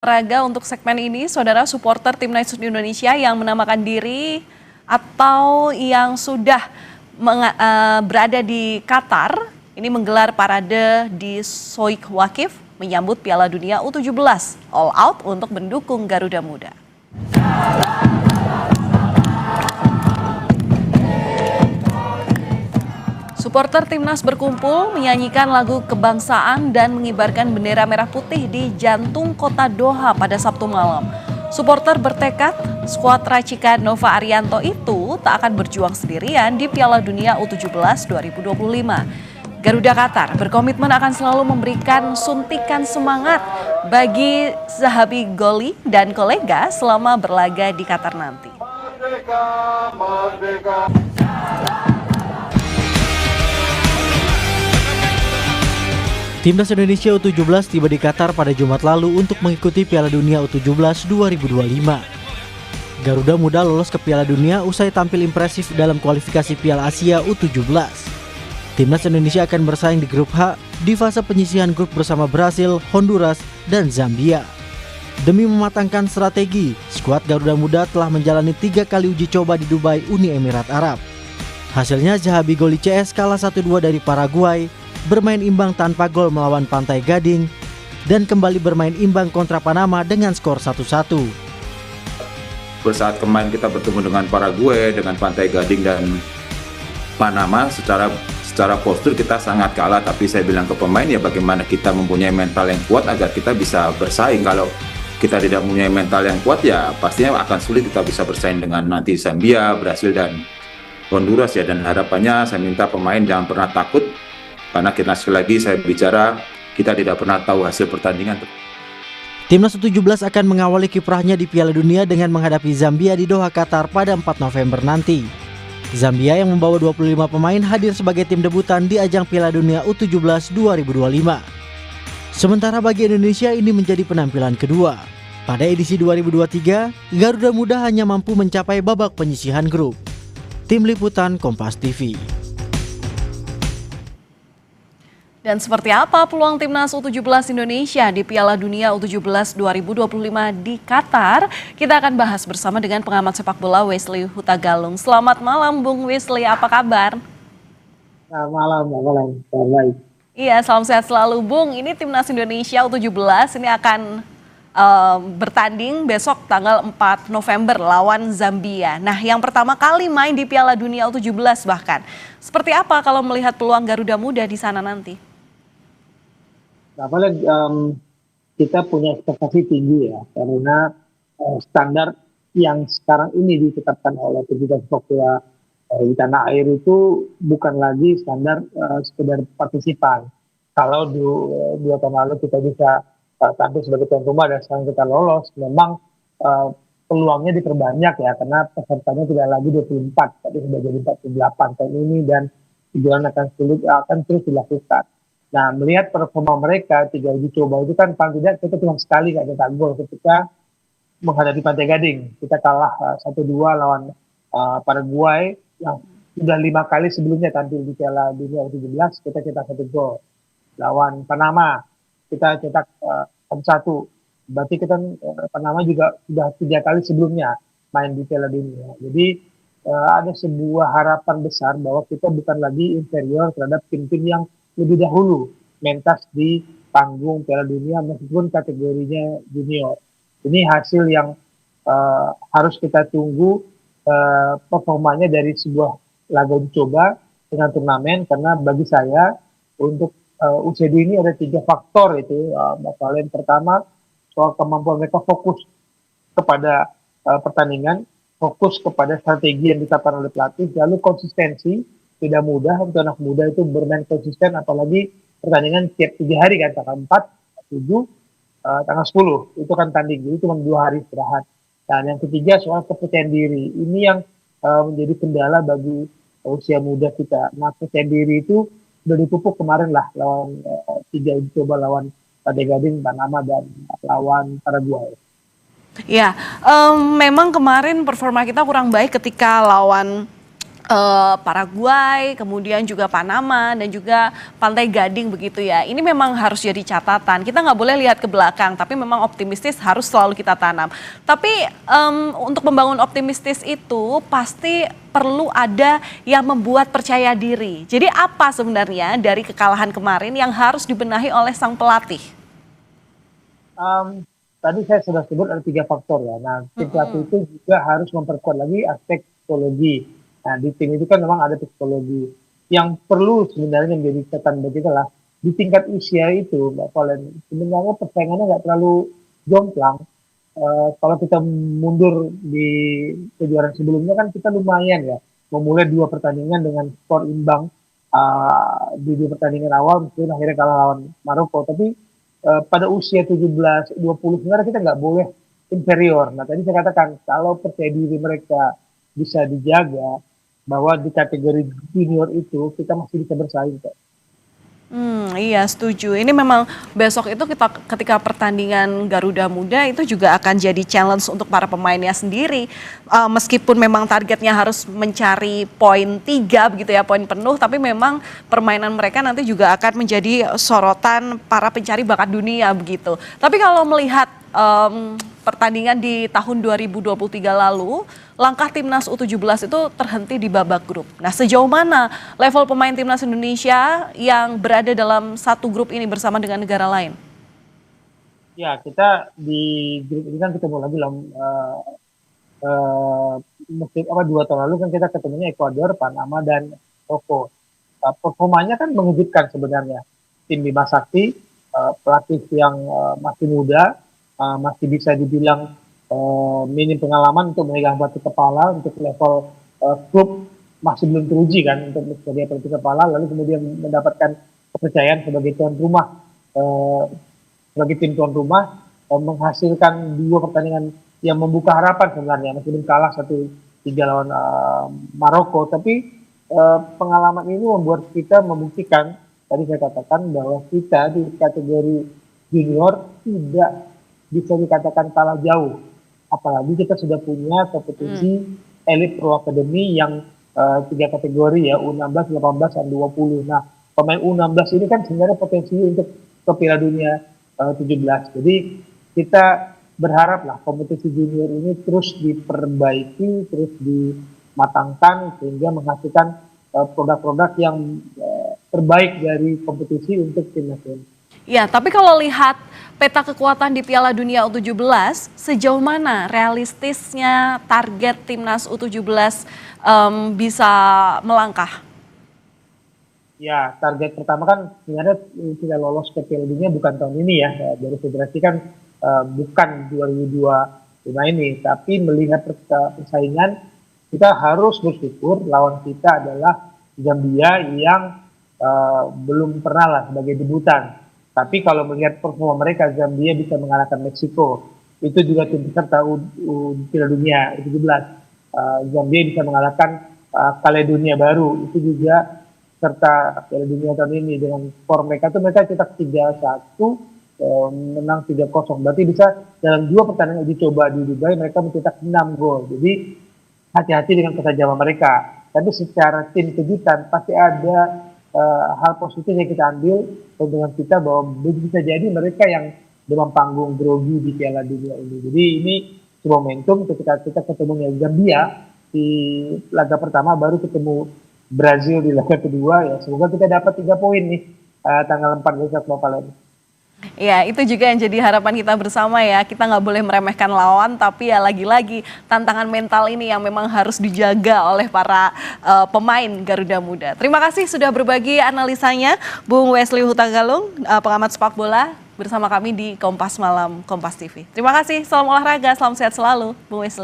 Olahraga untuk segmen ini, saudara supporter Timnas Indonesia yang menamakan diri atau yang sudah berada di Qatar, ini menggelar parade di Soik Wakif menyambut Piala Dunia U17 All Out untuk mendukung Garuda Muda. Supporter Timnas berkumpul menyanyikan lagu kebangsaan dan mengibarkan bendera merah putih di jantung kota Doha pada Sabtu malam. Supporter bertekad skuad racikan Nova Arianto itu tak akan berjuang sendirian di Piala Dunia U17 2025. Garuda Qatar berkomitmen akan selalu memberikan suntikan semangat bagi Zahabi Goli dan kolega selama berlaga di Qatar nanti. Merdeka, merdeka. Timnas Indonesia U17 tiba di Qatar pada Jumat lalu untuk mengikuti Piala Dunia U17 2025. Garuda Muda lolos ke Piala Dunia usai tampil impresif dalam kualifikasi Piala Asia U17. Timnas Indonesia akan bersaing di grup H di fase penyisihan grup bersama Brasil, Honduras, dan Zambia. Demi mematangkan strategi, skuad Garuda Muda telah menjalani 3 kali uji coba di Dubai, Uni Emirat Arab. Hasilnya Zahabi Goli CS kalah 1-2 dari Paraguay, bermain imbang tanpa gol melawan Pantai Gading, dan kembali bermain imbang kontra Panama dengan skor 1-1. Saat kemarin kita bertemu dengan Paraguay, dengan Pantai Gading dan Panama, secara postur kita sangat kalah, tapi saya bilang ke pemain ya bagaimana kita mempunyai mental yang kuat agar kita bisa bersaing. Kalau kita tidak mempunyai mental yang kuat ya pastinya akan sulit kita bisa bersaing dengan nanti Zambia, Brasil, dan Honduras ya. Dan harapannya saya minta pemain jangan pernah takut, karena kita sekali lagi saya bicara, kita tidak pernah tahu hasil pertandingan. Timnas U17 akan mengawali kiprahnya di Piala Dunia dengan menghadapi Zambia di Doha, Qatar pada 4 November nanti. Zambia yang membawa 25 pemain hadir sebagai tim debutan di ajang Piala Dunia U17 2025. Sementara bagi Indonesia ini menjadi penampilan kedua. Pada edisi 2023, Garuda Muda hanya mampu mencapai babak penyisihan grup. Tim Liputan Kompas TV. Dan seperti apa peluang Timnas U17 Indonesia di Piala Dunia U17 2025 di Qatar? Kita akan bahas bersama dengan pengamat sepak bola Wesley Hutagalung. Selamat malam Bung Wesley, apa kabar? Selamat malam. Baik. Iya, salam sehat selalu Bung. Ini Timnas Indonesia U17 ini akan bertanding besok tanggal 4 November lawan Zambia. Nah, yang pertama kali main di Piala Dunia U17 bahkan. Seperti apa kalau melihat peluang Garuda Muda di sana nanti? Kita punya ekspektasi tinggi ya, karena standar yang sekarang ini ditetapkan oleh pemerintah sepak bola di tanah air itu bukan lagi standar sekedar partisipan. Kalau 2 tahun lalu kita bisa tampil sebagai tuan rumah dan sekarang kita lolos, memang peluangnya diperbanyak ya, karena pesertanya tidak lagi 24, tapi sudah jadi 48 tahun ini, dan tujuan akan terus dilakukan. Nah, melihat performa mereka 3 uji coba itu kan paling tidak kita cuma sekali nggak cetak gol ketika menghadapi Pantai Gading. Kita kalah 1-2 lawan Paraguay yang sudah 5 kali sebelumnya tampil di Piala Dunia U17, kita cetak 1 gol. Lawan Panama kita cetak 1-1. Berarti kita Panama juga sudah 3 kali sebelumnya main di Piala Dunia. Jadi ada sebuah harapan besar bahwa kita bukan lagi inferior terhadap tim-tim yang lebih dahulu mentas di panggung Piala Dunia meskipun kategorinya junior. Ini hasil yang harus kita tunggu performanya dari sebuah laga uji coba dengan turnamen, karena bagi saya untuk U22 ini ada 3 faktor itu. Yang pertama soal kemampuan mereka fokus kepada pertandingan, fokus kepada strategi yang ditetapkan oleh pelatih, lalu konsistensi. Tidak mudah untuk anak muda itu bermain konsisten, apalagi pertandingan tiap 3 hari kan, tanggal 4, 7, tanggal 10 itu kan tanding, jadi cuma 2 hari istirahat. Dan yang ketiga soal kepercayaan diri, ini yang menjadi kendala bagi usia muda kita. Nah, kepercayaan diri itu sudah dipupuk kemarin lah lawan 3 uji coba lawan Pantai Gading, Panama, dan lawan Paraguay. Ya, memang kemarin performa kita kurang baik ketika lawan Paraguay, kemudian juga Panama dan juga Pantai Gading begitu ya. Ini memang harus jadi catatan. Kita nggak boleh lihat ke belakang, tapi memang optimistis harus selalu kita tanam. Tapi untuk membangun optimistis itu pasti perlu ada yang membuat percaya diri. Jadi apa sebenarnya dari kekalahan kemarin yang harus dibenahi oleh sang pelatih? Tadi saya sudah sebut ada 3 faktor ya. Nah, tim pelatih itu juga harus memperkuat lagi aspek psikologi. Nah, di tim itu kan memang ada psikologi. Yang perlu sebenarnya menjadi catatan bagi kita lah, di tingkat usia itu, Mbak Valen, sebenarnya persaingannya nggak terlalu jomplang. Kalau kita mundur di kejuaraan sebelumnya kan kita lumayan ya, memulai 2 pertandingan dengan skor imbang di 2 pertandingan awal, meskipun akhirnya kalah lawan Maroko. Tapi pada usia 17-20 sebenarnya kita nggak boleh inferior. Nah, tadi saya katakan kalau percaya diri mereka bisa dijaga, bahwa di kategori junior itu kita masih bisa bersaing kok. Iya setuju. Ini memang besok itu ketika pertandingan Garuda Muda itu juga akan jadi challenge untuk para pemainnya sendiri. Meskipun memang targetnya harus mencari poin 3 begitu ya, poin penuh, tapi memang permainan mereka nanti juga akan menjadi sorotan para pencari bakat dunia begitu. Tapi kalau melihat pertandingan di tahun 2023 lalu, langkah timnas U17 itu terhenti di babak grup. Nah, sejauh mana level pemain timnas Indonesia yang berada dalam satu grup ini bersama dengan negara lain? Ya, kita di grup ini kan ketemu lagi lah. Mungkin 2 tahun lalu kan kita ketemunya Ekuador, Panama, dan Maroko. Performanya kan mengejutkan sebenarnya. Tim Bima Sakti, pelatih yang masih muda, masih bisa dibilang minim pengalaman untuk memegang batu kepala untuk level klub, masih belum teruji kan untuk menjadi batu kepala, lalu kemudian mendapatkan kepercayaan sebagai tuan rumah, sebagai tim tuan rumah, menghasilkan 2 pertandingan yang membuka harapan sebenarnya, meskipun kalah 1-3 lawan Maroko. Tapi pengalaman ini membuat kita membuktikan, tadi saya katakan bahwa kita di kategori junior tidak bisa dikatakan kalah jauh, apalagi kita sudah punya kompetisi Elite Pro Academy yang 3 kategori ya, U16, 18, dan 20. Nah, pemain U16 ini kan sebenarnya potensi untuk ke Piala Dunia 17. Jadi kita berharap lah kompetisi junior ini terus diperbaiki, terus dimatangkan sehingga menghasilkan produk-produk yang terbaik dari kompetisi untuk tim nasional. Ya, tapi kalau lihat peta kekuatan di Piala Dunia U17, sejauh mana realistisnya target timnas U17 bisa melangkah? Ya, target pertama kan sebenarnya tidak lolos ke Piala Dunia bukan tahun ini ya. Dari federasi kan bukan 2025 ini, tapi melihat persaingan kita harus bersyukur lawan kita adalah Zambia yang belum pernah lah sebagai debutan. Tapi kalau melihat performa mereka, Zambia bisa mengalahkan Meksiko. Itu juga tim peserta Piala Dunia U17. Zambia bisa mengalahkan Kaledonia Baru. Itu juga serta Piala Dunia tahun ini. Dengan skor mereka tuh mereka cetak 3-1, menang 3-0. Berarti bisa dalam 2 pertandingan uji coba di Dubai mereka mencetak 6 gol. Jadi hati-hati dengan ketajaman mereka. Tapi secara tim kejutan pasti ada hal positif yang kita ambil dengan kita, bahwa bisa jadi mereka yang demam panggung grogi di Piala Dunia ini. Jadi ini sebuah momentum ketika kita ketemu Zambia di laga pertama, baru ketemu Brazil di laga kedua ya. Semoga kita dapat 3 poin nih tanggal 4 besok Mbak Valen. Ya, itu juga yang jadi harapan kita bersama ya. Kita nggak boleh meremehkan lawan, tapi ya lagi-lagi tantangan mental ini yang memang harus dijaga oleh para pemain Garuda Muda. Terima kasih sudah berbagi analisanya, Bung Wesley Hutagalung, pengamat sepak bola bersama kami di Kompas Malam Kompas TV. Terima kasih, salam olahraga, salam sehat selalu, Bung Wesley.